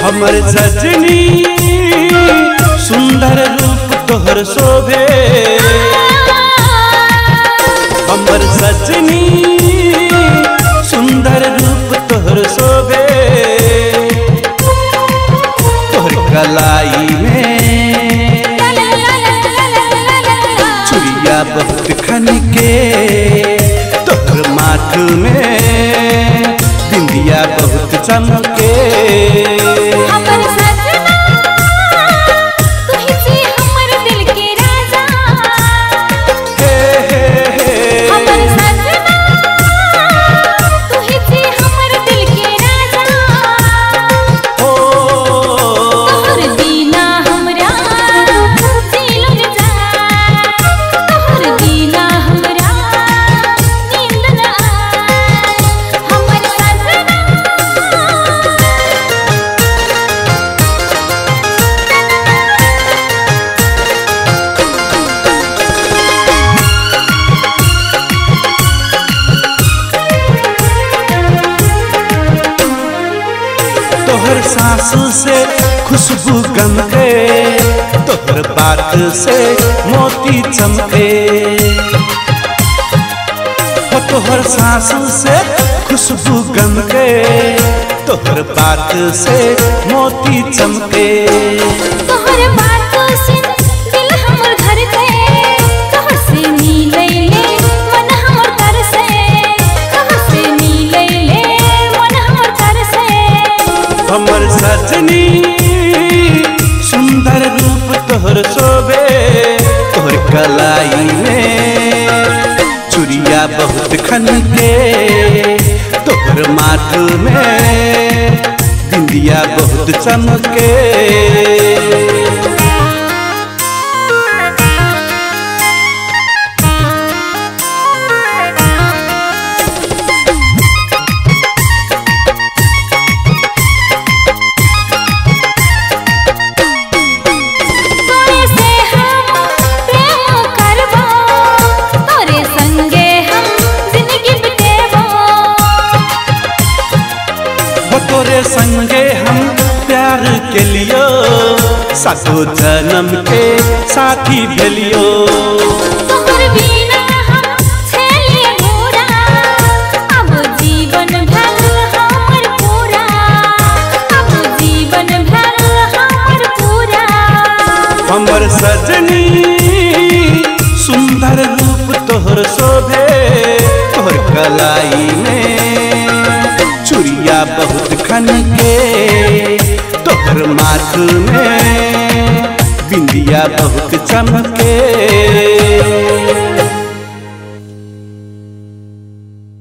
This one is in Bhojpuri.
हमर सजनी सुंदर रूप तोहर शोभे, हमर सजनी सुंदर रूप तोहर शोभे। तोहर कलाई में चुड़िया बहुत खनके, तोहर माथ में बिंदिया बहुत चमके। तोहर सांस से खुशबू गमके, तोहर बात से मोती चमके। तोहर सांस से खुशबू गमके, तोहर बात से मोती चमके। तोहर बात से दिल हमर धड़के, तोहर से मिले ले मन हमर तरसे, तोहर से मिले ले मन हमर तरसे। हमर सजनी सुंदर रूप तोहर शोभे, तोहर कलाई में चुड़िया बहुत खनके, तोहर माथ में बिंदिया बहुत चमके। तोरे संगे हम प्यार के लियो, सातो जन्म के साथी भेलियो। तोहर बिना हम छेलिए मोरा, अब जीवन भर हमर पूरा, अब जीवन भर हमर पूरा। हमर सजनी सुंदर रूप तोहर शोभे, तोहर कलाई में चुड़िया बहुत खनके, तोहर माथ में बिंदिया बहुत चमके।